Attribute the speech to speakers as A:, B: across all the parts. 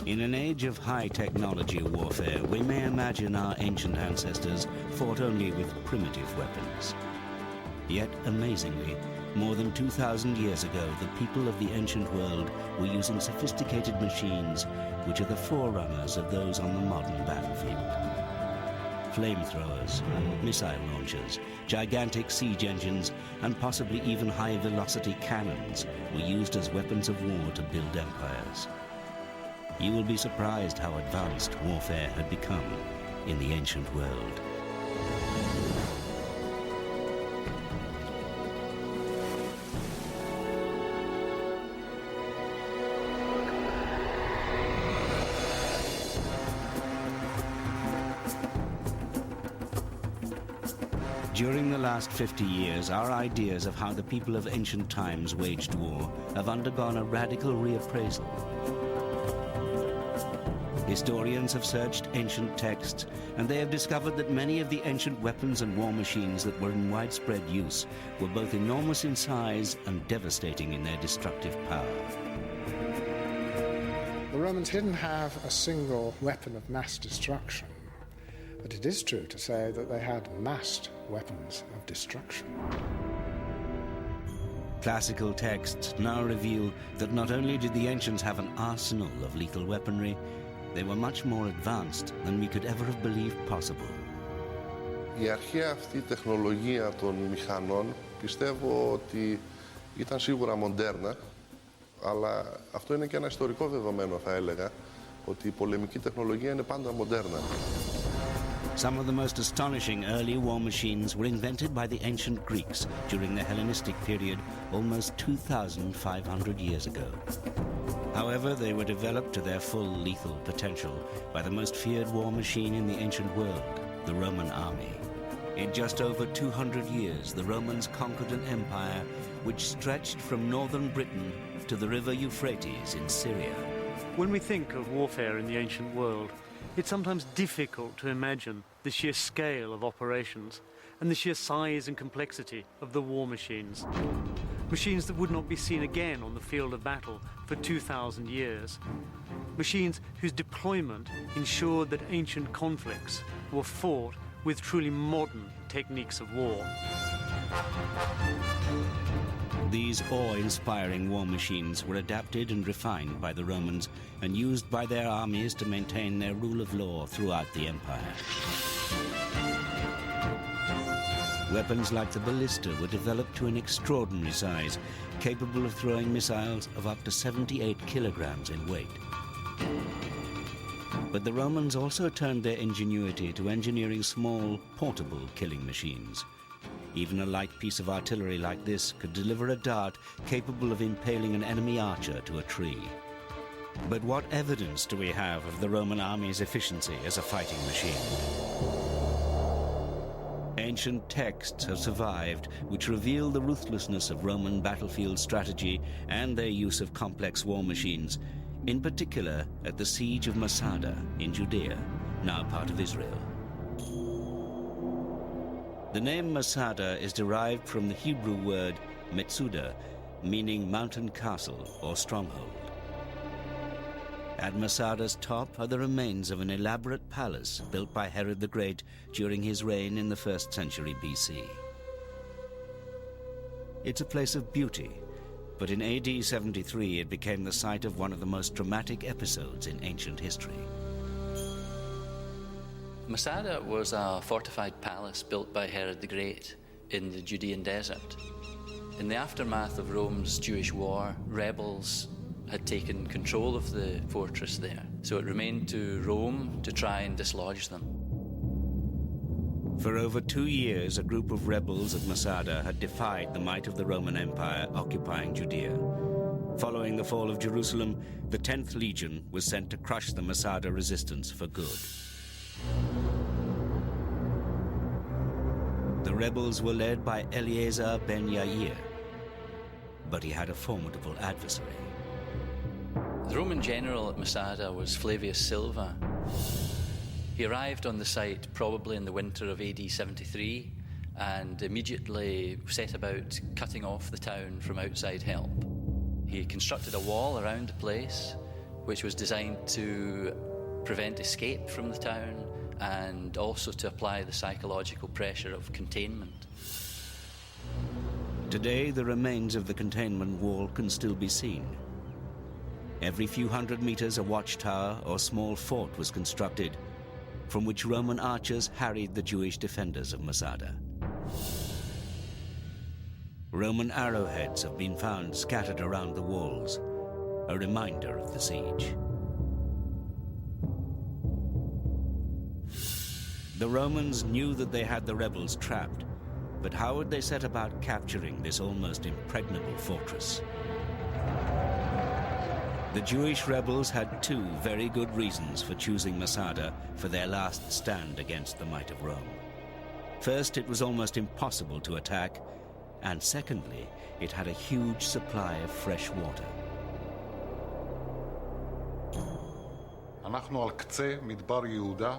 A: In an age of high technology warfare, we may imagine our ancient ancestors fought only with primitive weapons. Yet, amazingly, more than 2,000 years ago, the people of the ancient world were using sophisticated machines which are the forerunners of those on the modern battlefield. Flamethrowers, missile launchers, gigantic siege engines, and possibly even high-velocity cannons were used as weapons of war to build empires. You will be surprised how advanced warfare had become in the ancient world. During the last 50 years, our ideas of how the people of ancient times waged war have undergone a radical reappraisal. Historians have searched ancient texts, and they have discovered that many of the ancient weapons and war machines that were in widespread use were both enormous in size and devastating in their destructive power.
B: The Romans didn't have a single weapon of mass destruction, but it is true to say that they had massed weapons of destruction.
A: Classical texts now reveal that not only did the ancients have an arsenal of lethal weaponry, they were much more advanced than we could ever have believed possible.
C: Η αρχαία αυτή τεχνολογία των μηχανών πιστεύω ότι ήταν σίγουρα μοντέρνα, αλλά αυτό είναι και ένα ιστορικό δεδομένο, θα έλεγα, ότι η πολεμική τεχνολογία είναι πάντα μοντέρνα.
A: Some of the most astonishing early war machines were invented by the ancient Greeks during the Hellenistic period almost 2,500 years ago. However, they were developed to their full lethal potential by the most feared war machine in the ancient world, the Roman army. In just over 200 years, the Romans conquered an empire which stretched from northern Britain to the river Euphrates in Syria.
D: When we think of warfare in the ancient world, it's sometimes difficult to imagine the sheer scale of operations and the sheer size and complexity of the war machines. Machines that would not be seen again on the field of battle for 2,000 years. Machines whose deployment ensured that ancient conflicts were fought with truly modern techniques of war.
A: These awe-inspiring war machines were adapted and refined by the Romans and used by their armies to maintain their rule of law throughout the empire. Weapons like the ballista were developed to an extraordinary size, capable of throwing missiles of up to 78 kilograms in weight. But the Romans also turned their ingenuity to engineering small, portable killing machines. Even a light piece of artillery like this could deliver a dart capable of impaling an enemy archer to a tree. But what evidence do we have of the Roman army's efficiency as a fighting machine? Ancient texts have survived which reveal the ruthlessness of Roman battlefield strategy and their use of complex war machines, in particular at the siege of Masada in Judea, now part of Israel. The name Masada is derived from the Hebrew word Metsuda, meaning mountain castle or stronghold. At Masada's top are the remains of an elaborate palace built by Herod the Great during his reign in the 1st century BC. It's a place of beauty, but in AD 73 it became the site of one of the most dramatic episodes in ancient history.
E: Masada was a fortified palace built by Herod the Great in the Judean desert. In the aftermath of Rome's Jewish war, rebels had taken control of the fortress there, so it remained to Rome to try and dislodge them.
A: For over 2 years, a group of rebels at Masada had defied the might of the Roman Empire occupying Judea. Following the fall of Jerusalem, the 10th Legion was sent to crush the Masada resistance for good. The rebels were led by Eleazar ben Yair, but he had a formidable adversary.
E: The Roman general at Masada was Flavius Silva. He arrived on the site probably in the winter of AD 73 and immediately set about cutting off the town from outside help. He constructed a wall around the place, which was designed to prevent escape from the town and also to apply the psychological pressure of containment.
A: Today, the remains of the containment wall can still be seen. Every few hundred meters, a watchtower or small fort was constructed, from which Roman archers harried the Jewish defenders of Masada. Roman arrowheads have been found scattered around the walls, a reminder of the siege. The Romans knew that they had the rebels trapped, but how would they set about capturing this almost impregnable fortress? The Jewish rebels had two very good reasons for choosing Masada for their last stand against the might of Rome. First, it was almost impossible to attack, and secondly, it had a huge supply of fresh water.
F: אנחנו על קצה מדבר יהודה,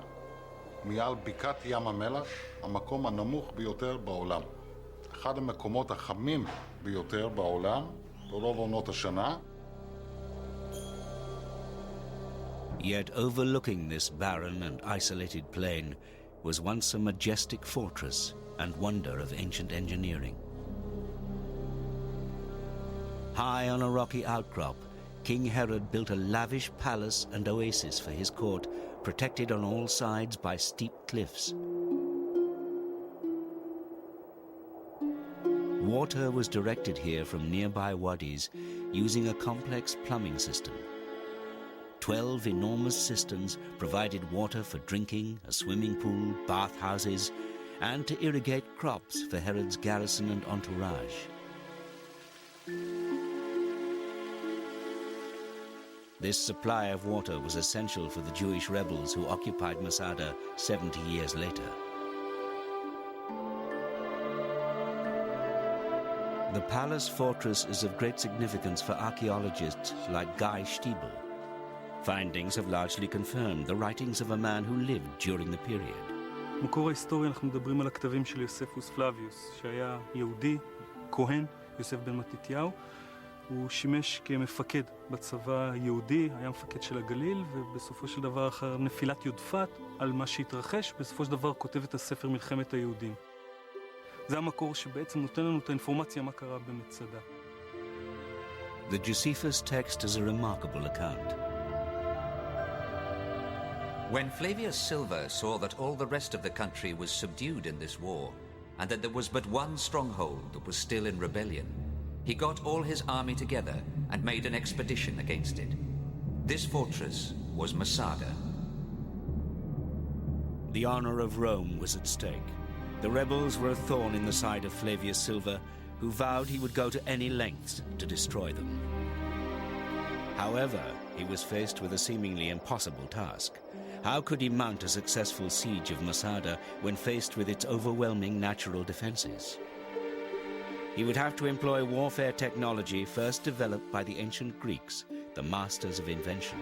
F: מעל בקעת ים המלח, המקום הנמוך ביותר בעולם. אחד המקומות החמים ביותר בעולם, ברוב עונות השנה.
A: Yet overlooking this barren and isolated plain was once a majestic fortress and wonder of ancient engineering. High on a rocky outcrop, King Herod built a lavish palace and oasis for his court, protected on all sides by steep cliffs. Water was directed here from nearby wadis using a complex plumbing system. 12 enormous cisterns provided water for drinking, a swimming pool, bathhouses, and to irrigate crops for Herod's garrison and entourage. This supply of water was essential for the Jewish rebels who occupied Masada 70 years later. The palace fortress is of great significance for archaeologists like Guy Stiebel. Findings have largely confirmed the writings of a man who lived during the period.
G: מקור ההיסטוריה, אנחנו מדברים על הכתבים של יוספוס פלביוס, שהיה יהודי, כהן, יוסף בן מתתיהו. הוא שימש כמפקד בצבא היהודי, היה מפקד של הגליל, ובסופו של דבר אחר נפילת יודפת על מה שהתרחש, בסופו של דבר כותב את הספר מלחמת היהודים. זה המקור שבעצם נותן לנו את האינפורמציה מה קרה במצדה.
A: The Josephus text is a remarkable account.
H: When Flavius Silva saw that all the rest of the country was subdued in this war, and that there was but one stronghold that was still in rebellion, he got all his army together and made an expedition against it. This fortress was Masada.
A: The honor of Rome was at stake. The rebels were a thorn in the side of Flavius Silva, who vowed he would go to any lengths to destroy them. However, he was faced with a seemingly impossible task. How could he mount a successful siege of Masada when faced with its overwhelming natural defenses? He would have to employ warfare technology first developed by the ancient Greeks, the masters of invention.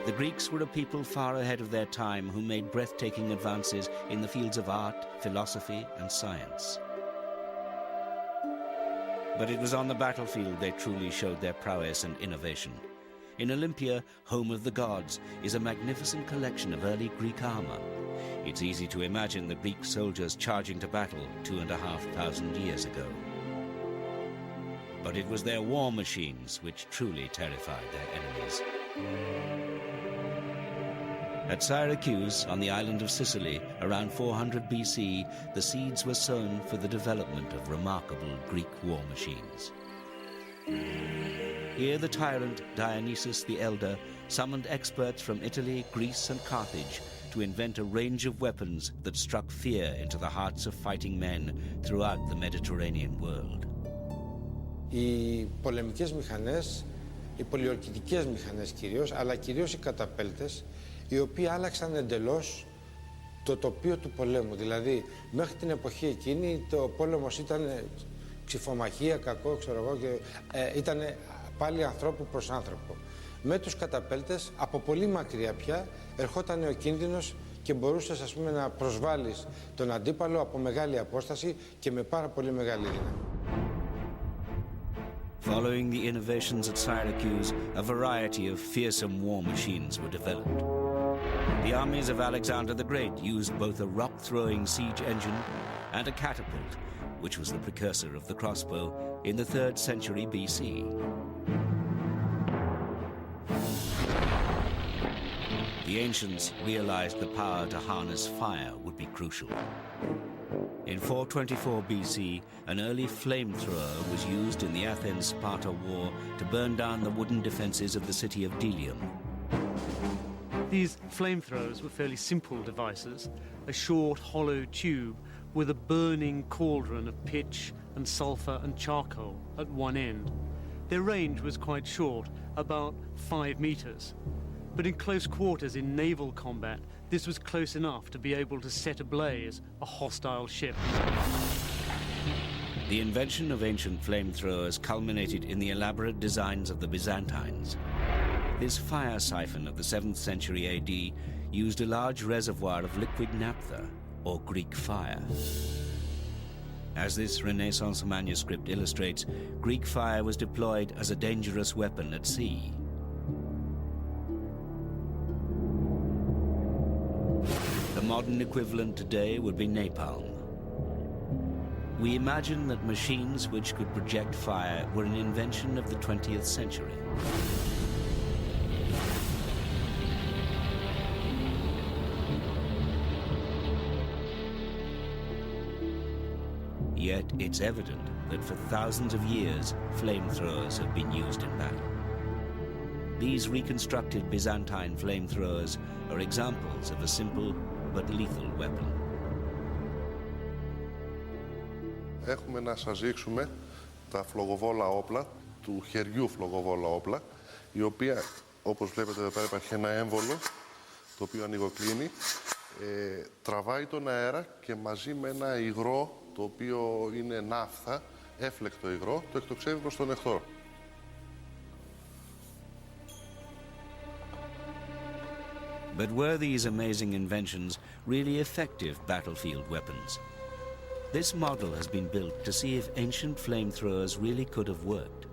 A: The Greeks were a people far ahead of their time who made breathtaking advances in the fields of art, philosophy, and science. But it was on the battlefield they truly showed their prowess and innovation. In Olympia, home of the gods, is a magnificent collection of early Greek armor. It's easy to imagine the Greek soldiers charging to battle 2,500 years ago. But it was their war machines which truly terrified their enemies. At Syracuse, on the island of Sicily, around 400 BC, the seeds were sown for the development of remarkable Greek war machines. Here the tyrant Dionysus the Elder summoned experts from Italy, Greece and Carthage to invent a range of weapons that struck fear into the hearts of fighting men throughout the Mediterranean world.
I: Οι πολεμικές μηχανές, οι πολιορκητικές μηχανές κυρίως, αλλά κυρίως οι καταπέλτες, οι οποίοι άλλαξαν εντελώς το τοπίο του πολέμου. Δηλαδή, μέχρι την εποχή εκείνη, το πόλεμος ήταν ξυφομαχία, κακό, ξέρω εγώ, και ήταν πάλι ανθρώπου προς άνθρωπο. Με τους καταπέλτες, από πολύ μακριά πια, ερχόταν ο κίνδυνος και μπορούσες, ας πούμε, να προσβάλλεις τον αντίπαλο από μεγάλη απόσταση και με πάρα πολύ μεγάλη δύναμη.
A: Following the innovations at Syracuse, a variety of fearsome war machines were developed. The armies of Alexander the Great used both a rock-throwing siege engine and a catapult, which was the precursor of the crossbow, in the 3rd century BC. The ancients realized the power to harness fire would be crucial. In 424 BC, an early flamethrower was used in the Athens-Sparta war to burn down the wooden defenses of the city of Delium.
D: These flamethrowers were fairly simple devices, a short, hollow tube with a burning cauldron of pitch and sulfur and charcoal at one end. Their range was quite short, about 5 meters. But in close quarters in naval combat, this was close enough to be able to set ablaze a hostile ship.
A: The invention of ancient flamethrowers culminated in the elaborate designs of the Byzantines. This fire siphon of the 7th century AD used a large reservoir of liquid naphtha, or Greek fire. As this Renaissance manuscript illustrates, Greek fire was deployed as a dangerous weapon at sea. The modern equivalent today would be napalm. We imagine that machines which could project fire were an invention of the 20th century. Yet it's evident that for thousands of years, flamethrowers have been used in battle. These reconstructed Byzantine flamethrowers are examples of a simple but lethal weapon.
C: Έχουμε να σας δείξουμε τα φλογοβόλα όπλα, του χεριού φλογοβόλα όπλα, η οποία, όπως βλέπετε εδώ πέρα, υπάρχει ένα έμβολο, το οποίο ανοιγοκλίνει, τραβάει τον αέρα και μαζί με ένα υγρό, το οποίο είναι ναύθα, έφλεκτο υγρό, το εκτοξεύει προς τον εχθρό.
A: But were these amazing inventions really effective battlefield weapons? This model has been built to see if ancient flamethrowers really could have worked.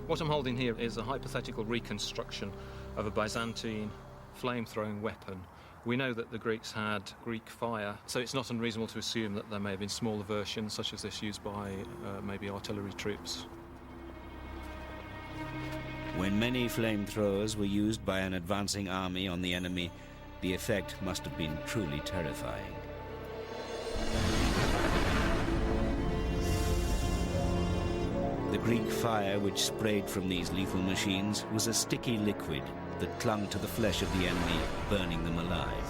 J: What I'm holding here is a hypothetical reconstruction of a Byzantine flame-throwing weapon. We know that the Greeks had Greek fire, so it's not unreasonable to assume that there may have been smaller versions, such as this, used by maybe artillery troops.
A: When many flamethrowers were used by an advancing army on the enemy, the effect must have been truly terrifying. The Greek fire which sprayed from these lethal machines was a sticky liquid that clung to the flesh of the enemy, burning them alive.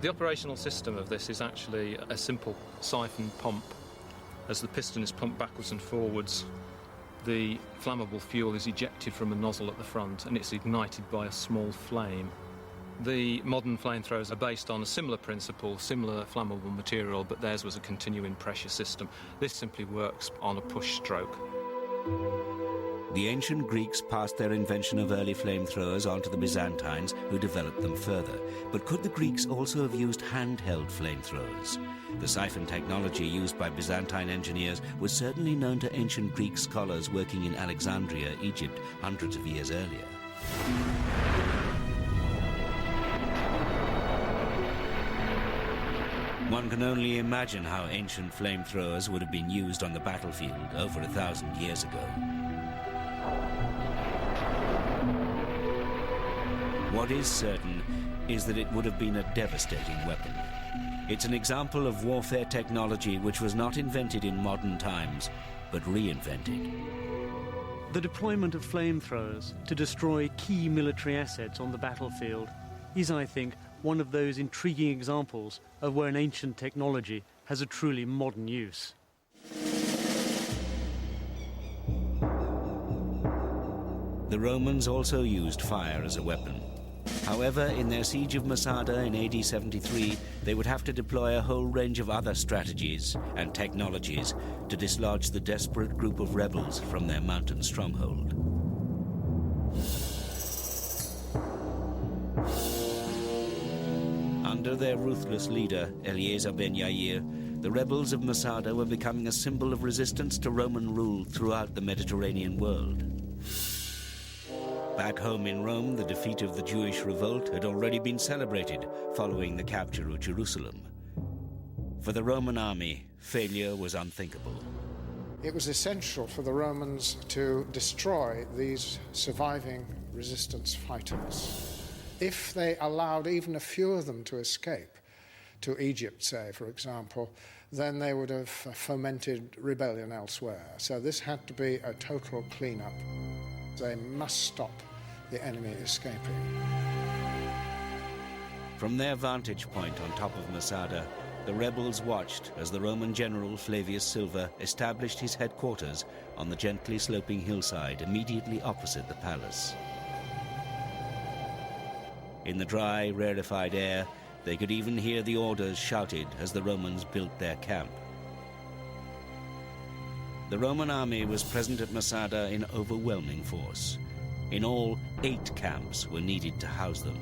J: The operational system of this is actually a simple siphon pump. As the piston is pumped backwards and forwards, the flammable fuel is ejected from a nozzle at the front and it's ignited by a small flame. The modern flamethrowers are based on a similar principle, similar flammable material, but theirs was a continuing pressure system. This simply works on a push stroke.
A: The ancient Greeks passed their invention of early flamethrowers on to the Byzantines, who developed them further. But could the Greeks also have used handheld flamethrowers? The siphon technology used by Byzantine engineers was certainly known to ancient Greek scholars working in Alexandria, Egypt, hundreds of years earlier. One can only imagine how ancient flamethrowers would have been used on the battlefield over 1,000 years ago. What is certain is that it would have been a devastating weapon. It's an example of warfare technology which was not invented in modern times, but reinvented.
D: The deployment of flamethrowers to destroy key military assets on the battlefield is, I think, one of those intriguing examples of where an ancient technology has a truly modern use.
A: The Romans also used fire as a weapon. However, in their siege of Masada in AD 73, they would have to deploy a whole range of other strategies and technologies to dislodge the desperate group of rebels from their mountain stronghold. Under their ruthless leader, Eleazar ben Yair, the rebels of Masada were becoming a symbol of resistance to Roman rule throughout the Mediterranean world. Back home in Rome, the defeat of the Jewish revolt had already been celebrated following the capture of Jerusalem. For the Roman army, failure was unthinkable.
B: It was essential for the Romans to destroy these surviving resistance fighters. If they allowed even a few of them to escape, to Egypt, say, for example, then they would have fomented rebellion elsewhere. So this had to be a total cleanup. They must stop the enemy escaping.
A: From their vantage point on top of Masada, the rebels watched as the Roman general Flavius Silva established his headquarters on the gently sloping hillside immediately opposite the palace. In the dry, rarefied air, they could even hear the orders shouted as the Romans built their camp. The Roman army was present at Masada in overwhelming force. In all, 8 camps were needed to house them.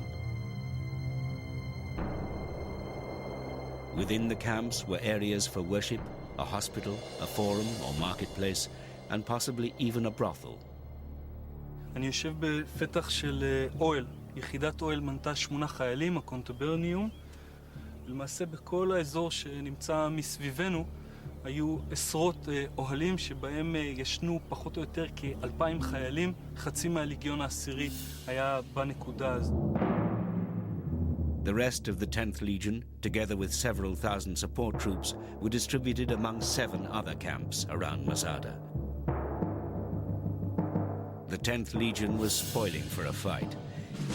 A: Within the camps were areas for worship, a hospital, a forum or marketplace, and possibly even a brothel.
G: אני יושב בפתח של אוהל. יחידת אוהל מנתה 8 חיילים, הקונטברניום. למעשה בכל האזור שנמצא מסביבנו היו עשרות אוהלים שבהם ישנו פחות או יותר כ-2,000 חיילים. חצי מהליגיון העשירי היה בנקודה הזו.
A: The rest of the 10th Legion, together with several thousand support troops, were distributed among 7 other camps around Masada. The 10th Legion was spoiling for a fight.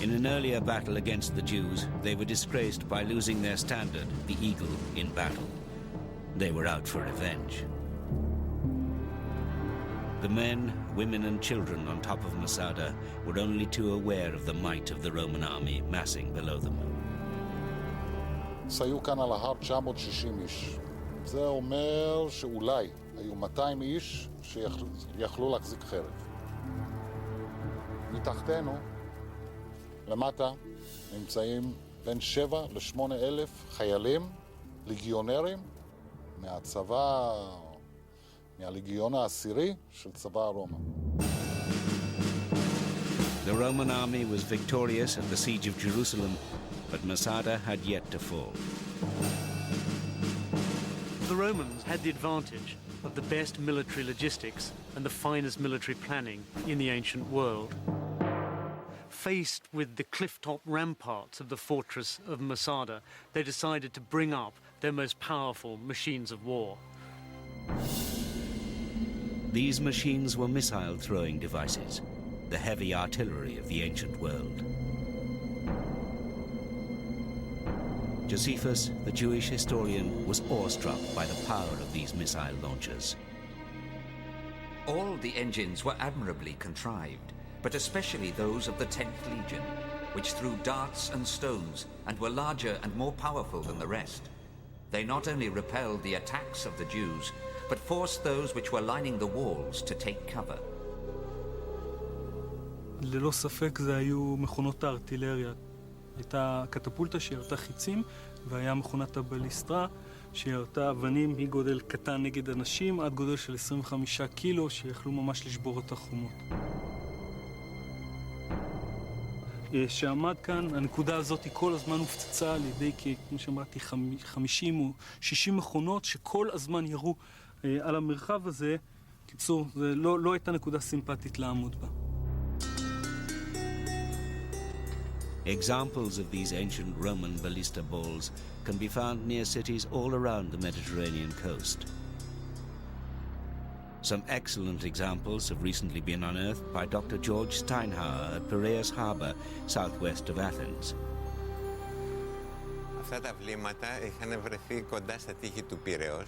A: In an earlier battle against the Jews, they were disgraced by losing their standard, the eagle, in battle. They were out for revenge. The men, women and children on top of Masada were only too aware of the might of the Roman army massing below them.
F: היו כאן על ההר 960 איש. זה אומר שאולי היו 200 איש שיכלו להחזיק חרב. מתחתנו, למטה, נמצאים בין 7 ל-8 אלף חיילים, ליגיונרים, מהצבא, מהליגיון העשירי של צבא הרומא.
A: The Roman army was victorious at the siege of Jerusalem, but Masada had yet to fall.
D: The Romans had the advantage of the best military logistics and the finest military planning in the ancient world. Faced with the cliff-top ramparts of the fortress of Masada, they decided to bring up their most powerful machines of war.
A: These machines were missile-throwing devices, the heavy artillery of the ancient world. Josephus, the Jewish historian, was awestruck by the power of these missile launchers.
H: All the engines were admirably contrived, but especially those of the 10th Legion, which threw darts and stones and were larger and more powerful than the rest. They not only repelled the attacks of the Jews, but forced those which were lining the walls to take cover.
G: ללא ספק זה היו מכונות הארטילריה. הייתה קטפולטה שירתה חיצים, והיה מכונת הבליסטרה שירתה אבנים מגודל קטן נגד אנשים עד גודל של 25 קילו שיכלו ממש לשבור את החומות. שעמד כאן, הנקודה הזאת כל הזמן הופצצה על ידי, כמו שאמרתי, 50 או 60 מכונות שכל הזמן ירו על המרחב הזה. קיצור, זה לא הייתה נקודה סימפטית לעמוד בה.
A: Examples of these ancient Roman ballista balls can be found near cities all around the Mediterranean coast. Some excellent examples have recently been unearthed by Dr. George Steinhauer at Piraeus Harbour, southwest of Athens.
K: Αυτά τα βλήματα είχαν βρεθεί κοντά στα τείχη του Πειραιώς.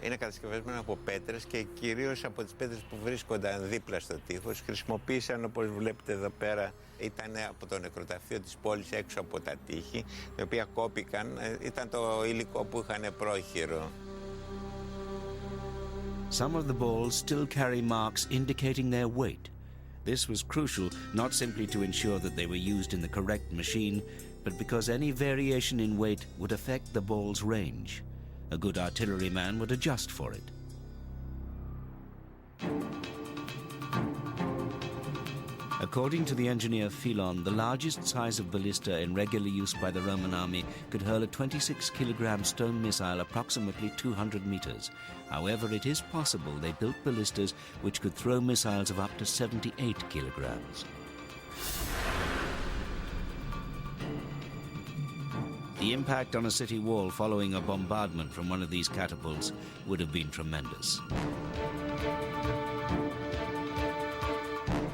K: Είναι κατασκευασμένα από πέτρες και κυρίως από τις πέτρες που βρίσκονταν δίπλα στο τείχος. Χρησιμοποίησαν, όπως βλέπετε εδώ πέρα, ήταν από το νεκροταφείο της πόλης έξω από τα τείχη, τα οποία κόπηκαν. Ήταν το υλικό που είχαν πρόχειρο.
A: Some of the balls still carry marks indicating their weight. This was crucial not simply to ensure that they were used in the correct machine, but because any variation in weight would affect the ball's range. A good artilleryman would adjust for it. According to the engineer Philon, the largest size of ballista in regular use by the Roman army could hurl a 26-kilogram stone missile approximately 200 meters. However, it is possible they built ballistas which could throw missiles of up to 78 kilograms. The impact on a city wall following a bombardment from one of these catapults would have been tremendous.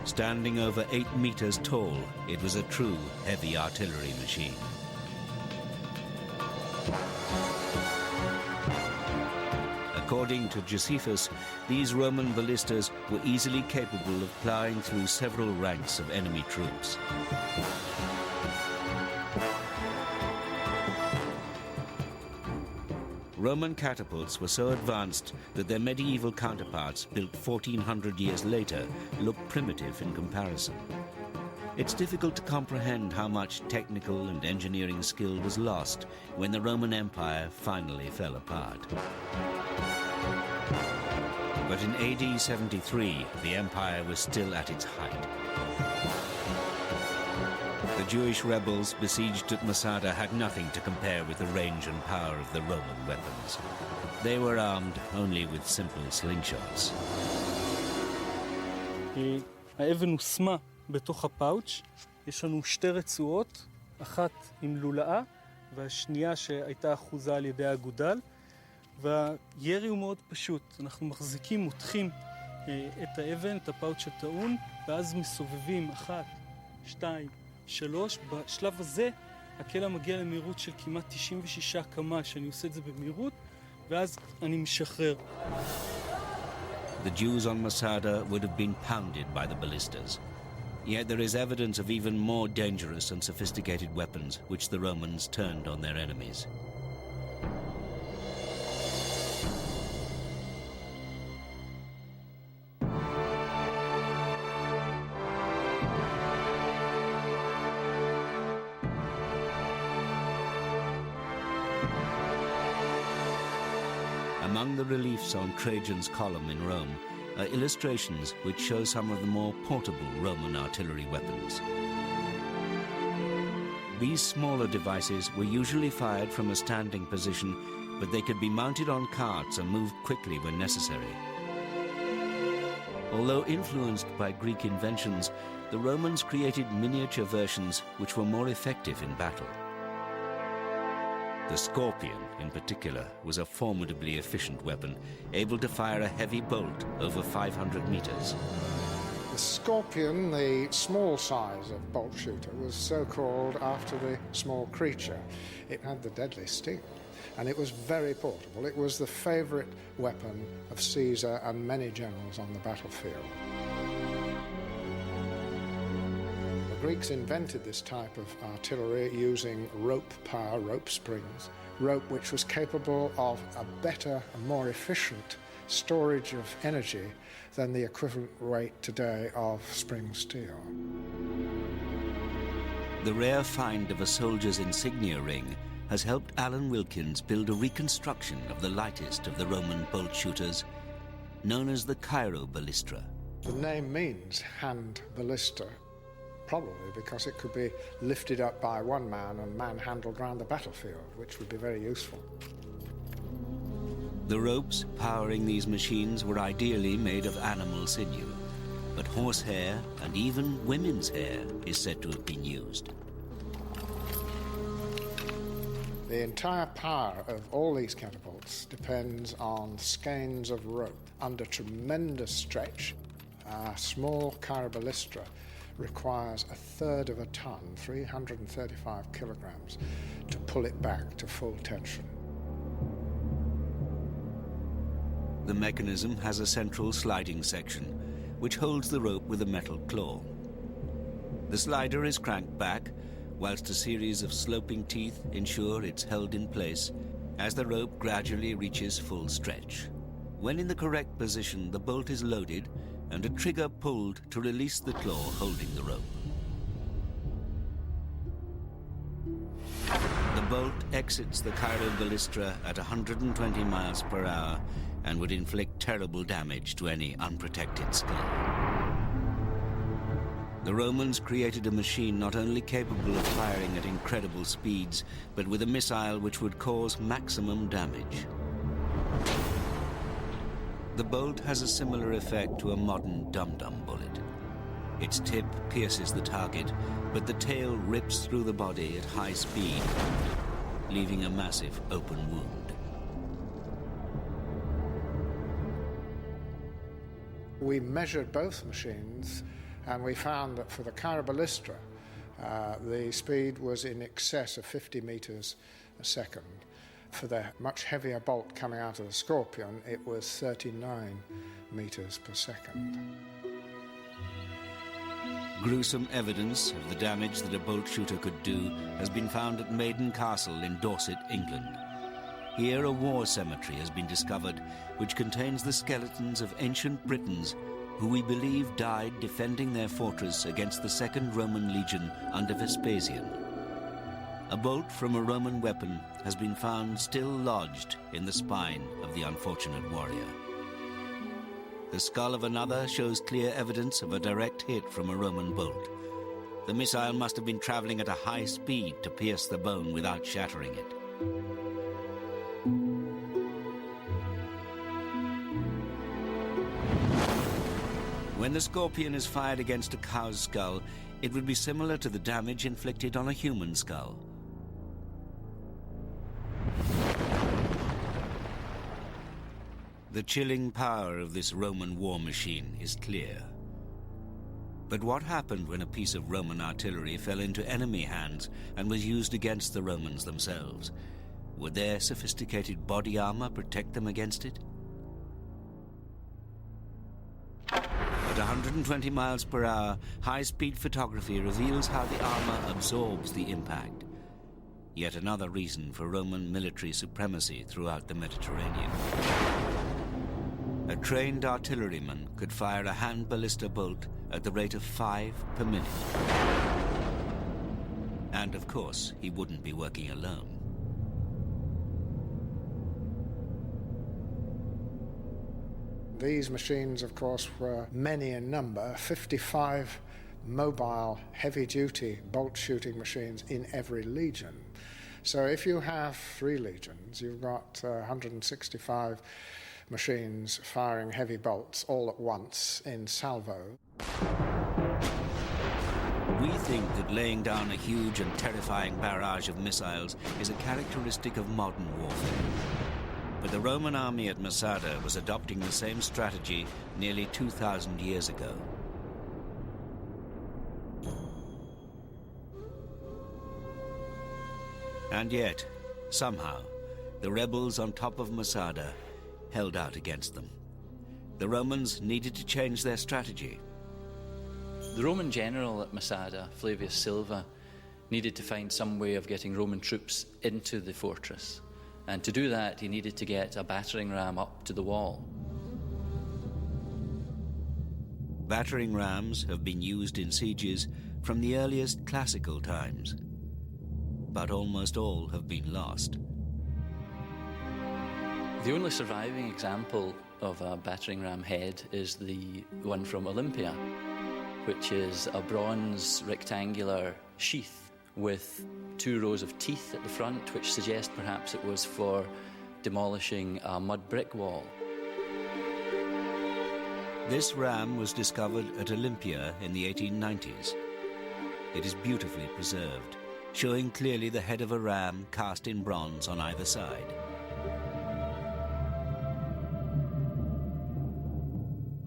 A: Standing over 8 meters tall, it was a true heavy artillery machine. According to Josephus, these Roman ballistas were easily capable of ploughing through several ranks of enemy troops. Roman catapults were so advanced that their medieval counterparts, built 1400 years later, looked primitive in comparison. It's difficult to comprehend how much technical and engineering skill was lost when the Roman Empire finally fell apart. But in AD 73, the empire was still at its height. The Jewish rebels besieged at Masada had nothing to compare with the range and power of the Roman weapons. They were armed only with simple slingshots.
G: האבן הושמה בתוך הפאוץ'. יש לנו שתי רצועות, אחת עם לולאה והשנייה שהייתה אחוזה על ידי האגודל. והירי הוא מאוד פשוט. אנחנו מחזיקים, מותחים את האבן, את הפאוץ' הטעון, ואז מסובבים 1, 2, 3. בשלב הזה הקלע מגיע למהירות של כמעט 96 קמ"ש. אני עושה את זה במהירות, ואז אני משחרר.
A: The Jews on Masada would have been pounded by the ballistas. Yet there is evidence of even more dangerous and sophisticated weapons which the Romans turned on their enemies. Among the reliefs on Trajan's column in Rome are illustrations which show some of the more portable Roman artillery weapons. These smaller devices were usually fired from a standing position, but they could be mounted on carts and moved quickly when necessary. Although influenced by Greek inventions, the Romans created miniature versions which were more effective in battle. The scorpion, in particular, was a formidably efficient weapon, able to fire a heavy bolt over 500 meters.
B: The scorpion, the small size of bolt shooter, was so called after the small creature. It had the deadly sting, and it was very portable. It was the favorite weapon of Caesar and many generals on the battlefield. The Greeks invented this type of artillery using rope power, rope springs, rope which was capable of a better and more efficient storage of energy than the equivalent weight today of spring steel.
A: The rare find of a soldier's insignia ring has helped Alan Wilkins build a reconstruction of the lightest of the Roman bolt shooters, known as the Cairo ballistra.
B: The name means hand ballista, probably because it could be lifted up by one man and manhandled around the battlefield, which would be very useful.
A: The ropes powering these machines were ideally made of animal sinew, but horsehair and even women's hair is said to have been used.
B: The entire power of all these catapults depends on skeins of rope under tremendous stretch. A small Cairo ballistra requires 1/3 of a ton, 335 kilograms, to pull it back to full tension.
A: The mechanism has a central sliding section, which holds the rope with a metal claw. The slider is cranked back, whilst a series of sloping teeth ensure it's held in place as the rope gradually reaches full stretch. When in the correct position, the bolt is loaded and a trigger pulled to release the claw holding the rope. The bolt exits the Cairo Ballistra at 120 miles per hour and would inflict terrible damage to any unprotected skull. The Romans created a machine not only capable of firing at incredible speeds, but with a missile which would cause maximum damage. The bolt has a similar effect to a modern dum-dum bullet. Its tip pierces the target, but the tail rips through the body at high speed, leaving a massive open wound.
B: We measured both machines, and we found that for the Cairo Ballistra, the speed was in excess of 50 meters a second. For the much heavier bolt coming out of the Scorpion, it was 39 meters per second.
A: Gruesome evidence of the damage that a bolt shooter could do has been found at Maiden Castle in Dorset, England. Here a war cemetery has been discovered which contains the skeletons of ancient Britons who we believe died defending their fortress against the Second Roman Legion under Vespasian. A bolt from a Roman weapon has been found still lodged in the spine of the unfortunate warrior. The skull of another shows clear evidence of a direct hit from a Roman bolt. The missile must have been traveling at a high speed to pierce the bone without shattering it. When the Scorpion is fired against a cow's skull, it would be similar to the damage inflicted on a human skull. The chilling power of this Roman war machine is clear. But what happened when a piece of Roman artillery fell into enemy hands and was used against the Romans themselves? Would their sophisticated body armor protect them against it? At 120 miles per hour, high-speed photography reveals how the armor absorbs the impact. Yet another reason for Roman military supremacy throughout the Mediterranean. A trained artilleryman could fire a hand ballista bolt at the rate of 5 per minute. And of course, he wouldn't be working alone.
B: These machines, of course, were many in number, 55 mobile, heavy-duty bolt-shooting machines in every legion. So if you have 3 legions, you've got 165 machines firing heavy bolts all at once in salvo.
A: We think that laying down a huge and terrifying barrage of missiles is a characteristic of modern warfare. But the Roman army at Masada was adopting the same strategy nearly 2,000 years ago. And yet, somehow, the rebels on top of Masada held out against them. The Romans needed to change their strategy.
E: The Roman general at Masada, Flavius Silva, needed to find some way of getting Roman troops into the fortress. And to do that, he needed to get a battering ram up to the wall.
A: Battering rams have been used in sieges from the earliest classical times, but almost all have been lost.
E: The only surviving example of a battering ram head is the one from Olympia, which is a bronze rectangular sheath with 2 rows of teeth at the front, which suggest perhaps it was for demolishing a mud brick wall.
A: This ram was discovered at Olympia in the 1890s. It is beautifully preserved, showing clearly the head of a ram cast in bronze on either side.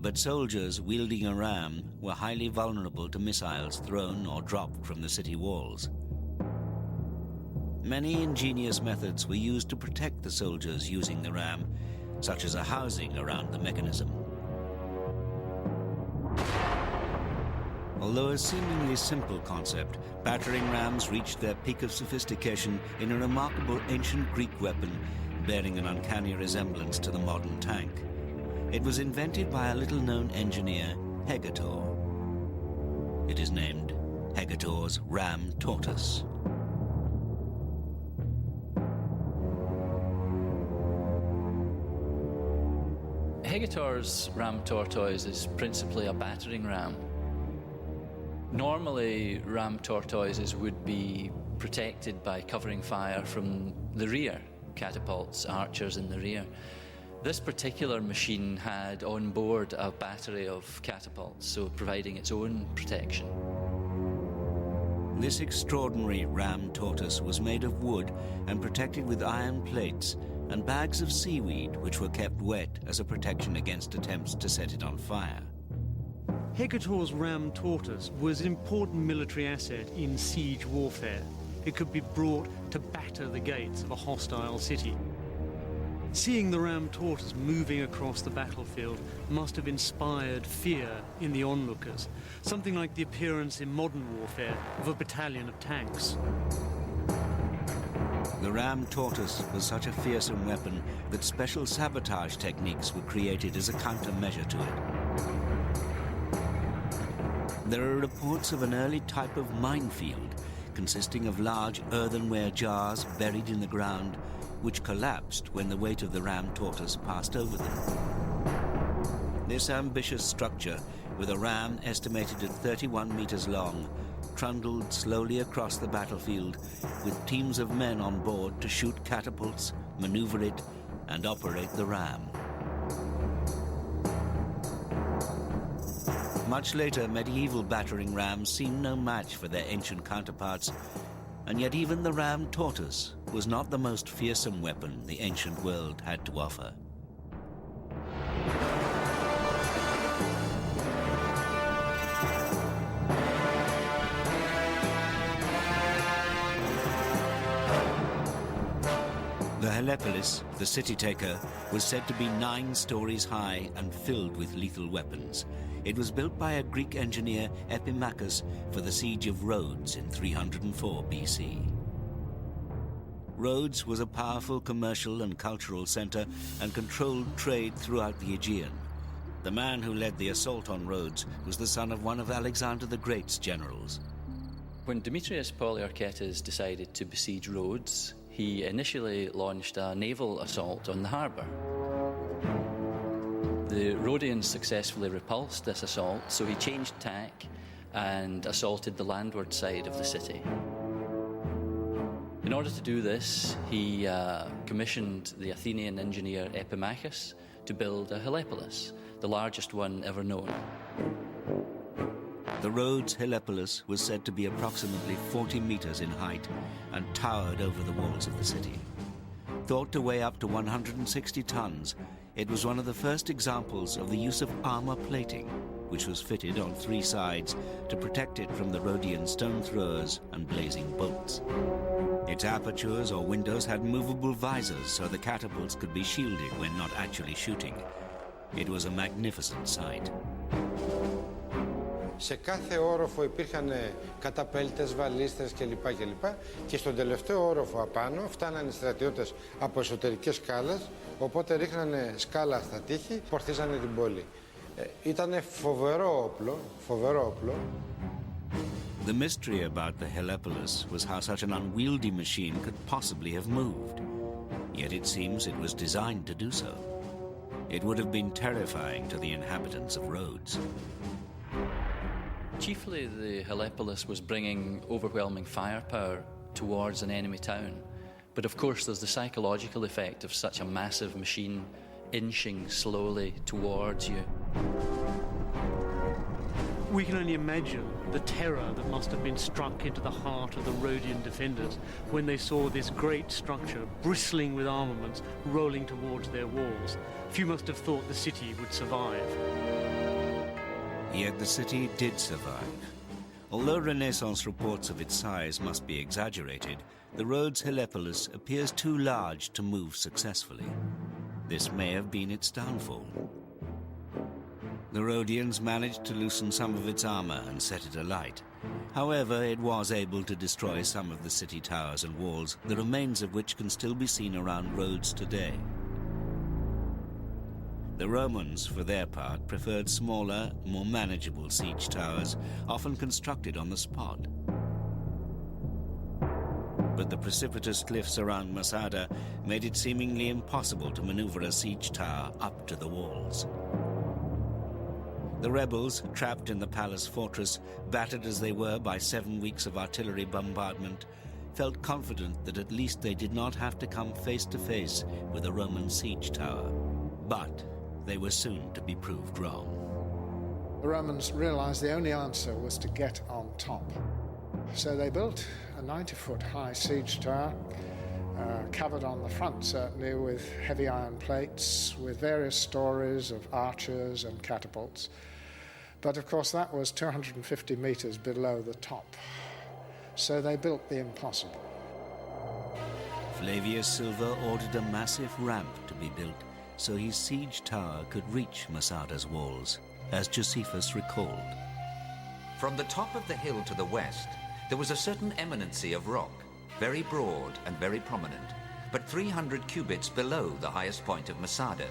A: But soldiers wielding a ram were highly vulnerable to missiles thrown or dropped from the city walls. Many ingenious methods were used to protect the soldiers using the ram, such as a housing around the mechanism. Although a seemingly simple concept, battering rams reached their peak of sophistication in a remarkable ancient Greek weapon bearing an uncanny resemblance to the modern tank. It was invented by a little-known engineer, Hegetor. It is named Hegetor's Ram Tortoise.
E: Hegetor's ram tortoise is principally a battering ram. Normally, ram tortoises would be protected by covering fire from the rear, catapults, archers in the rear. This particular machine had on board a battery of catapults, so providing its own protection.
A: This extraordinary ram tortoise was made of wood and protected with iron plates and bags of seaweed which were kept wet as a protection against attempts to set it on fire.
D: Hegetor's ram tortoise was an important military asset in siege warfare. It could be brought to batter the gates of a hostile city. Seeing the ram tortoise moving across the battlefield must have inspired fear in the onlookers, something like the appearance in modern warfare of a battalion of tanks.
A: The ram tortoise was such a fearsome weapon that special sabotage techniques were created as a countermeasure to it. There are reports of an early type of minefield consisting of large earthenware jars buried in the ground which collapsed when the weight of the ram tortoise passed over them. This ambitious structure, with a ram estimated at 31 meters long, trundled slowly across the battlefield with teams of men on board to shoot catapults, maneuver it, and operate the ram. Much later, medieval battering rams seemed no match for their ancient counterparts, and yet even the ram tortoise was not the most fearsome weapon the ancient world had to offer. The Helepolis, the city-taker, was said to be 9 stories high and filled with lethal weapons. It was built by a Greek engineer, Epimachus, for the siege of Rhodes in 304 BC. Rhodes was a powerful commercial and cultural center and controlled trade throughout the Aegean. The man who led the assault on Rhodes was the son of one of Alexander the Great's generals.
E: When Demetrius Poliorcetes decided to besiege Rhodes, he initially launched a naval assault on the harbour. The Rhodians successfully repulsed this assault, so he changed tack and assaulted the landward side of the city. In order to do this, he commissioned the Athenian engineer Epimachus to build a Helepolis, the largest one ever known.
A: The Rhodes Helepolis was said to be approximately 40 meters in height and towered over the walls of the city. Thought to weigh up to 160 tons, it was one of the first examples of the use of armor plating, which was fitted on 3 sides to protect it from the Rhodian stone throwers and blazing bolts. Its apertures or windows had movable visors so the catapults could be shielded when not actually shooting. It was a magnificent sight.
I: Σε κάθε όροφο υπήρχαν καταπέλτες, βαλίστες κλπ. Και στον τελευταίο όροφο απάνω φτάνανε οι στρατιώτες από εσωτερικές σκάλες, οπότε ρίχνανε σκάλα στα τείχη, πορθίζανε την πόλη. Ήτανε φοβερό όπλο.
A: The mystery about the Helepolis was how such an unwieldy machine could possibly have moved. Yet it seems it was designed to do so. It would have been terrifying to the inhabitants of Rhodes.
E: Chiefly, the Helepolis was bringing overwhelming firepower towards an enemy town. But of course, there's the psychological effect of such a massive machine inching slowly towards you.
D: We can only imagine the terror that must have been struck into the heart of the Rhodian defenders when they saw this great structure bristling with armaments rolling towards their walls. Few must have thought the city would survive.
A: Yet the city did survive. Although Renaissance reports of its size must be exaggerated, the Rhodes Helepolis appears too large to move successfully. This may have been its downfall. The Rhodians managed to loosen some of its armor and set it alight. However, it was able to destroy some of the city towers and walls, the remains of which can still be seen around Rhodes today. The Romans, for their part, preferred smaller, more manageable siege towers, often constructed on the spot. but the precipitous cliffs around Masada made it seemingly impossible to maneuver a siege tower up to the walls. The rebels, trapped in the palace fortress, battered as they were by 7 weeks of artillery bombardment, felt confident that at least they did not have to come face to face with a Roman siege tower. But they were soon to be proved wrong.
B: The Romans realized the only answer was to get on top. So they built a 90-foot high siege tower, covered on the front certainly with heavy iron plates, with various stories of archers and catapults. But of course that was 250 meters below the top. So they built the impossible.
A: Flavius Silva ordered a massive ramp to be built so his siege tower could reach Masada's walls, as Josephus recalled.
H: From the top of the hill to the west, there was a certain eminency of rock, very broad and very prominent, but 300 cubits below the highest point of Masada.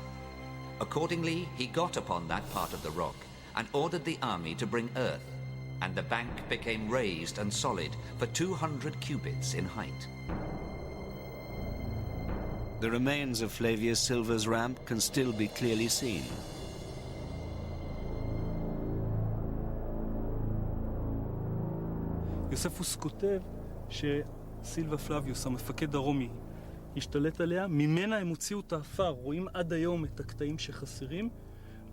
H: Accordingly, he got upon that part of the rock and ordered the army to bring earth, and the bank became raised and solid for 200 cubits in height.
A: The remains of Flavius Silva's ramp can still be clearly seen.
G: יוספוס כותב שסילבה פלביוס, המפקד הרומי, השתלט עליה, ממנה הם הוציאו את האפר, רואים עד היום את הקטעים שחסרים,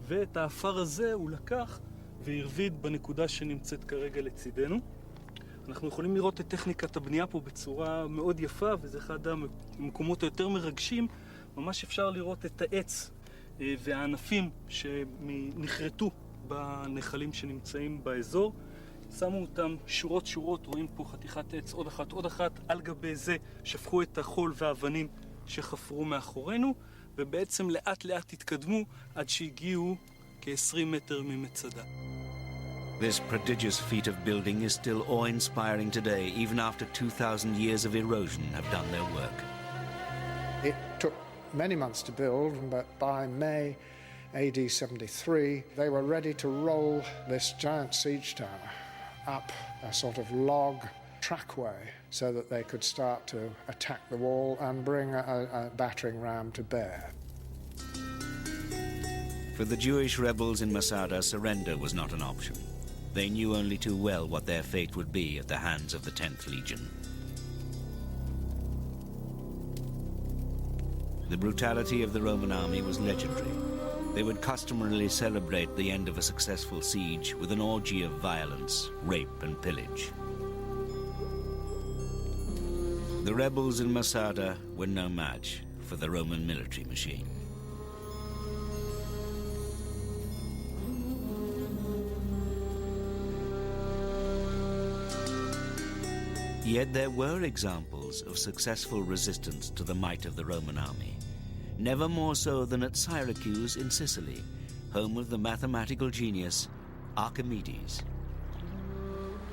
G: ואת האפר הזה הוא לקח והרביד בנקודה שנמצאת כרגע לצידנו. אנחנו יכולים לראות את טכניקת הבנייה פה בצורה מאוד יפה, וזה אחד המקומות היותר מרגשים. ממש אפשר לראות את העץ והענפים שנחרטו בנחלים שנמצאים באזור. שמו אותם שורות שורות, רואים פה חתיכת עץ, עוד אחת, על גבי זה שפכו את החול והאבנים שחפרו מאחורינו, ובעצם לאט לאט התקדמו עד שהגיעו כ-20 מטר ממצדה.
A: This prodigious feat of building is still awe-inspiring today, even after 2,000 years of erosion have done their work.
B: It took many months to build, but by May AD 73, they were ready to roll this giant siege tower up a sort of log trackway so that they could start to attack the wall and bring a battering ram to bear.
A: For the Jewish rebels in Masada, surrender was not an option. They knew only too well what their fate would be at the hands of the 10th Legion. The brutality of the Roman army was legendary. They would customarily celebrate the end of a successful siege with an orgy of violence, rape, and pillage. The rebels in Masada were no match for the Roman military machine. Yet there were examples of successful resistance to the might of the Roman army, never more so than at Syracuse in Sicily, home of the mathematical genius Archimedes.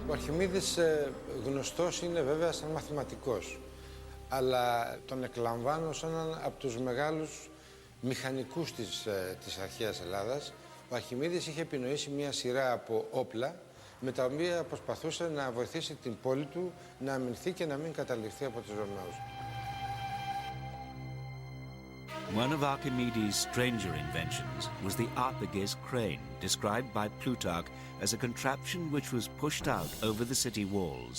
I: Ο Αρχιμίδης γνωστός είναι βέβαια σαν μαθηματικός, αλλά τον εκλαμβάνω σαν έναν από τους μεγάλους μηχανικούς της αρχαίας Ελλάδας. Ο Αρχιμίδης είχε επινοήσει μια σειρά από όπλα με τα οποία προσπαθούσε να βοηθήσει την πόλη του να αμυνθεί και να μην καταληφθεί από τους Ρωμαίους.
A: One of Archimedes' stranger inventions was the Arpages crane, described by Plutarch as a contraption which was pushed out over the city walls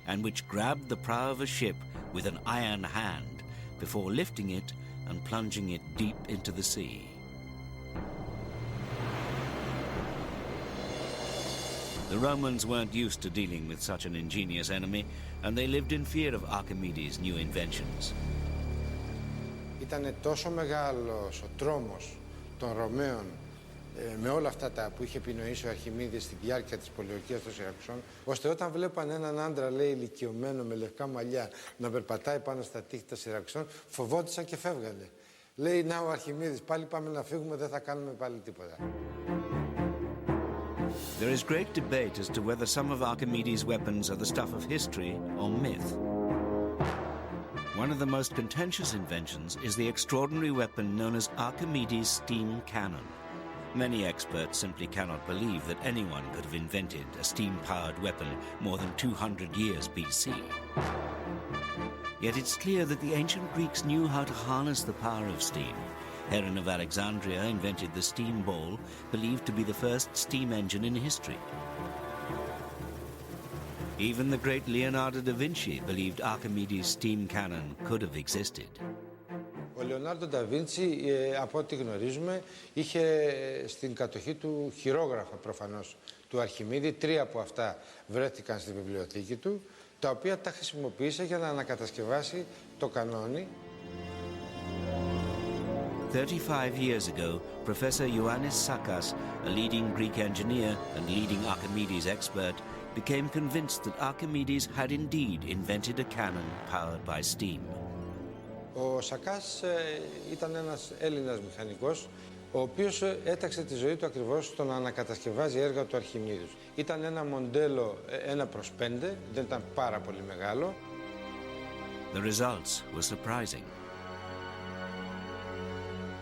A: and which grabbed the prow of a ship with an iron hand before lifting it and plunging it deep into the sea. The Romans weren't used to dealing with such an ingenious enemy, and they lived in fear of Archimedes' new inventions.
I: Ήταν τόσο μεγάλος ο τρόμος των Ρωμαίων με όλα αυτά τα που είχε επινοήσει ο Αρχιμίδης στη διάρκεια της πολιορκίας των Σιρακουσών, ώστε όταν βλέπαν έναν άντρα, λέει, ηλικιωμένο με λευκά μαλλιά να περπατάει πάνω στα τείχη των Σιρακουσών, φοβόντουσαν και φεύγανε. Λέει, να ο Αρχιμίδης, πάλι πάμε να φύγουμε, δεν θα κάνουμε πάλι τίποτα.
A: There is great debate as to whether some of Archimedes' weapons are the stuff of history or myth. One of the most contentious inventions is the extraordinary weapon known as Archimedes' steam cannon. Many experts simply cannot believe that anyone could have invented a steam-powered weapon more than 200 years BC. Yet it's clear that the ancient Greeks knew how to harness the power of steam. Heron of Alexandria invented the steam ball, believed to be the first steam engine in history. Even the great Leonardo da Vinci believed Archimedes' steam cannon could have existed.
I: Ο Λεωνάρντο ντα Βίντσι, από ό,τι γνωρίζουμε, είχε στην κατοχή του χειρόγραφα προφανώς του Αρχιμίδη. 3 από αυτά βρέθηκαν στη βιβλιοθήκη του, τα οποία τα χρησιμοποίησε για να ανακατασκευάσει το κανόνι.
A: 35 years ago, Professor Ioannis Sakas, a leading Greek engineer and leading Archimedes expert, became convinced that Archimedes had indeed invented a cannon powered by steam.
I: Ο Σακάς ήταν ένας Έλληνας μηχανικός, ο οποίος έταξε τη ζωή του ακριβώς στο να ανακατασκευάζει έργα του Αρχιμίδους. Ήταν ένα μοντέλο 1/5, δεν ήταν πάρα πολύ μεγάλο.
A: The results were surprising.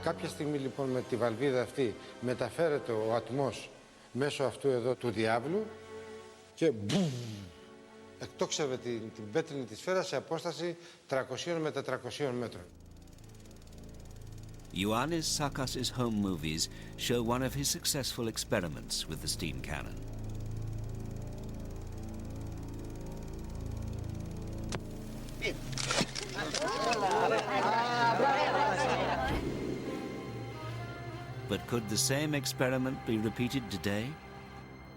I: Κάποια στιγμή λοιπόν με τη βαλβίδα αυτή μεταφέρεται ο ατμός μέσω αυτού εδώ του διάβλου και μπουμ, εκτόξευε την πέτρινη τη σφαίρα σε απόσταση 300 με 400 μέτρων.
A: Ioannis Sakas's home movies show one of his successful experiments with the steam cannon. But could the same experiment be repeated today?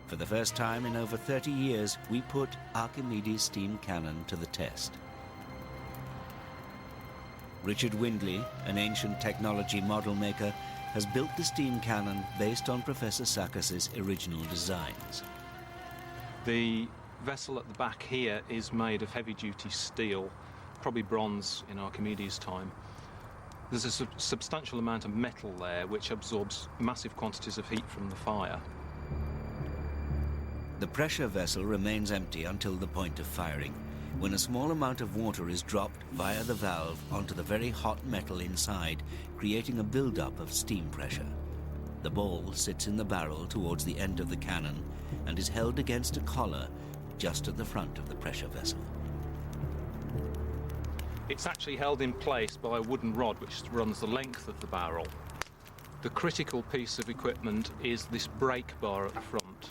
A: For the first time in over 30 years, we put Archimedes' steam cannon to the test. Richard Windley, an ancient technology model maker, has built the steam cannon based on Professor Sakas's original designs.
J: The vessel at the back here is made of heavy-duty steel, probably bronze in Archimedes' time. There's a substantial amount of metal there which absorbs massive quantities of heat from the fire.
A: The pressure vessel remains empty until the point of firing, when a small amount of water is dropped via the valve onto the very hot metal inside, creating a build-up of steam pressure. The ball sits in the barrel towards the end of the cannon and is held against a collar just at the front of the pressure vessel.
J: It's actually held in place by a wooden rod which runs the length of the barrel. The critical piece of equipment is this brake bar at the front,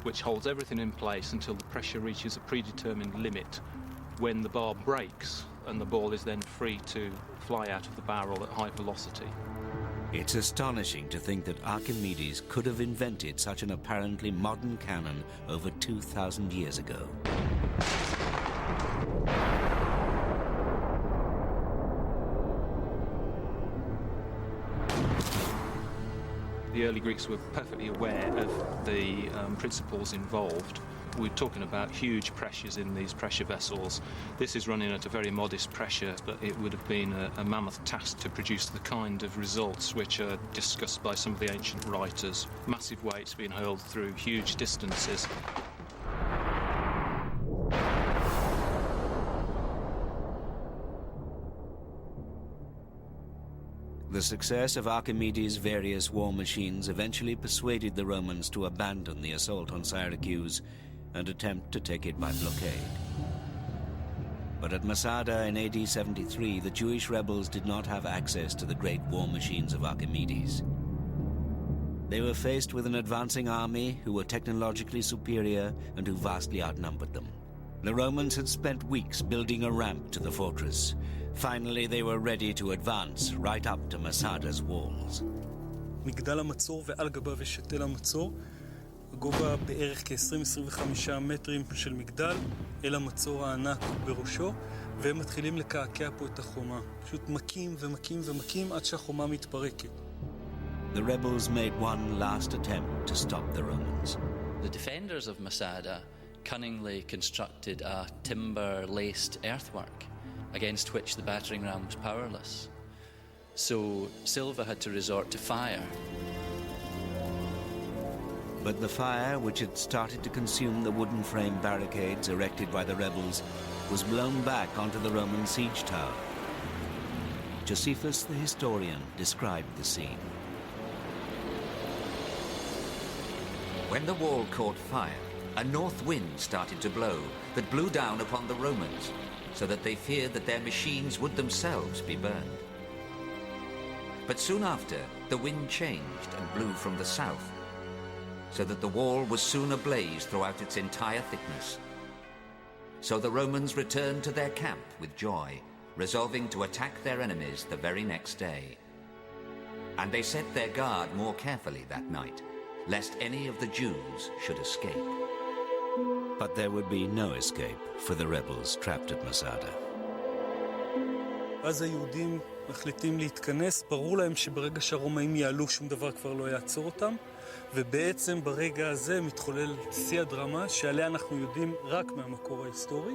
J: which holds everything in place until the pressure reaches a predetermined limit, when the bar breaks and the ball is then free to fly out of the barrel at high velocity.
A: It's astonishing to think that Archimedes could have invented such an apparently modern cannon over 2,000 years ago.
J: The early Greeks were perfectly aware of the principles involved. We're talking about huge pressures in these pressure vessels. This is running at a very modest pressure, but it would have been a mammoth task to produce the kind of results which are discussed by some of the ancient writers. Massive weights being hurled through huge distances.
A: The success of Archimedes' various war machines eventually persuaded the Romans to abandon the assault on Syracuse and attempt to take it by blockade. But at Masada in AD 73, the Jewish rebels did not have access to the great war machines of Archimedes. They were faced with an advancing army who were technologically superior and who vastly outnumbered them. The Romans had spent weeks building a ramp to the fortress. Finally, they were ready to advance right up to Masada's walls.
G: מגדל המצור ועל גביו יש שתל המצור. הגובה בערך כ-20-25 מטרים של מגדל, אל המצור הענק בראשו, והם מתחילים לקעקע פה את החומה. פשוט מכים ומכים ומכים עד שהחומה מתפרקת.
A: The rebels made one last attempt to stop the Romans.
E: The defenders of Masada cunningly constructed a timber-laced earthwork against which the battering ram was powerless. So Silva had to resort to fire.
A: But the fire, which had started to consume the wooden frame barricades erected by the rebels, was blown back onto the Roman siege tower. Josephus the historian described the scene.
H: When the wall caught fire, a north wind started to blow that blew down upon the Romans. so that they feared that their machines would themselves be burned. But soon after, the wind changed and blew from the south, so that the wall was soon ablaze throughout its entire thickness. So the Romans returned to their camp with joy, resolving to attack their enemies the very next day. And they set their guard more carefully that night, lest any of the Jews should escape.
A: But there would be no escape for the rebels trapped at Masada.
G: אז היהודים מחליטים להתכנס, ברור להם שברגע שהרומאים יעלו שום דבר כבר לא יעצור אותם, ובעצם ברגע הזה מתחולל שיא הדרמה שעליה אנחנו יודעים רק מהמקור ההיסטורי.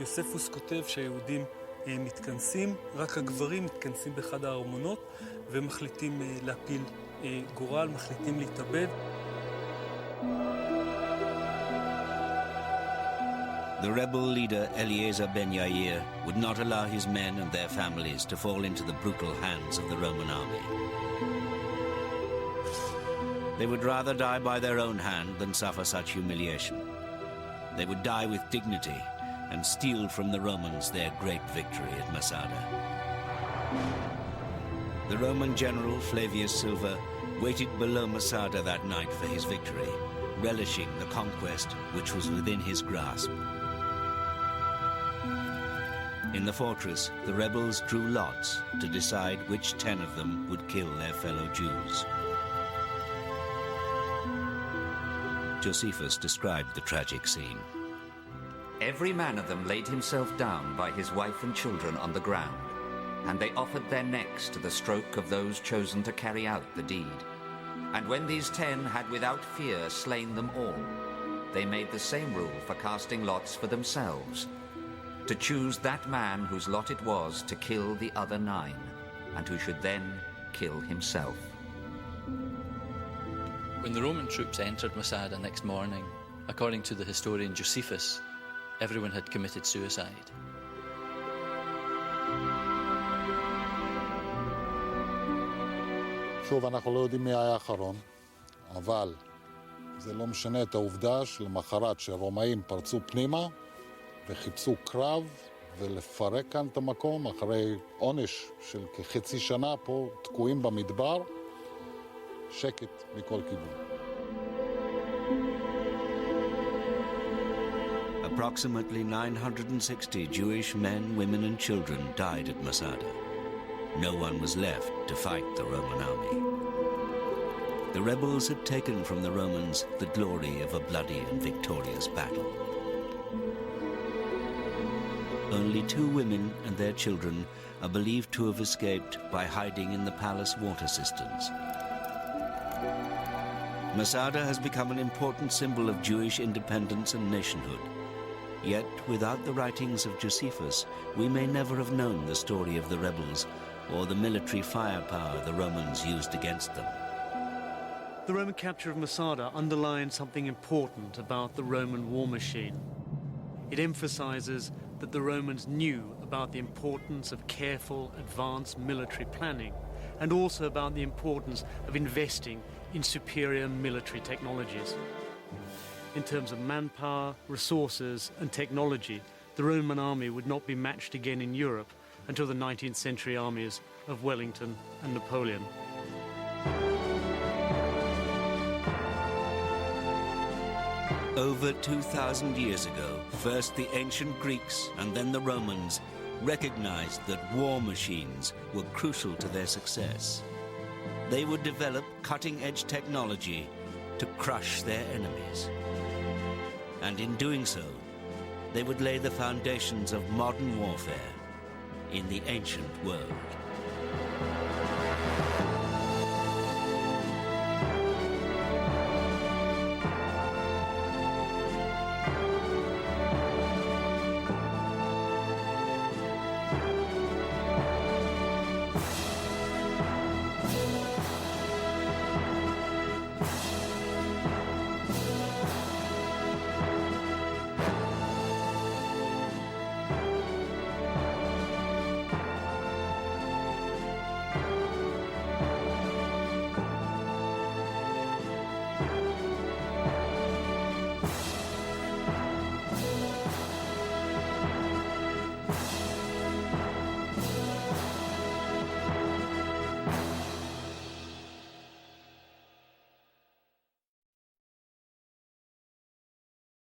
G: יוספוס כותב שהיהודים מתכנסים, רק הגברים מתכנסים באחד הארמונות ומחליטים להפיל גורל, מחליטים להתאבד.
A: The rebel leader Eleazar ben Yair would not allow his men and their families to fall into the brutal hands of the Roman army. They would rather die by their own hand than suffer such humiliation. They would die with dignity and steal from the Romans their great victory at Masada. The Roman general Flavius Silva waited below Masada that night for his victory, relishing the conquest which was within his grasp. In the fortress, the rebels drew lots to decide which 10 of them would kill their fellow Jews. Josephus described the tragic scene.
H: Every man of them laid himself down by his wife and children on the ground, and they offered their necks to the stroke of those chosen to carry out the deed. And when these 10 had without fear slain them all, they made the same rule for casting lots for themselves, to choose that man whose lot it was to kill the other 9, and who should then kill himself.
E: When the Roman troops entered Masada next morning, according to the historian Josephus, everyone had committed suicide.
F: שוב, אנחנו לא יודעים מי היה האחרון, אבל זה לא משנה את העובדה שלמחרת שהרומאים פרצו פנימה וחיפשו קרב ולפרק כאן את המקום אחרי עונש של כחצי שנה פה תקועים במדבר, שקט מכל כיוון.
A: Approximately 960 Jewish men, women and children died at Masada. No one was left to fight the Roman army. The rebels had taken from the Romans the glory of a bloody and victorious battle. Only 2 women and their children are believed to have escaped by hiding in the palace water cisterns. Masada has become an important symbol of Jewish independence and nationhood. Yet, without the writings of Josephus, we may never have known the story of the rebels or the military firepower the Romans used against them.
D: The Roman capture of Masada underlines something important about the Roman war machine. It emphasizes that the Romans knew about the importance of careful, advanced military planning, and also about the importance of investing in superior military technologies. In terms of manpower, resources, and technology, the Roman army would not be matched again in Europe until the 19th century armies of Wellington and Napoleon.
A: Over 2,000 years ago, first the ancient Greeks and then the Romans recognized that war machines were crucial to their success. They would develop cutting-edge technology to crush their enemies. And in doing so, they would lay the foundations of modern warfare in the ancient world.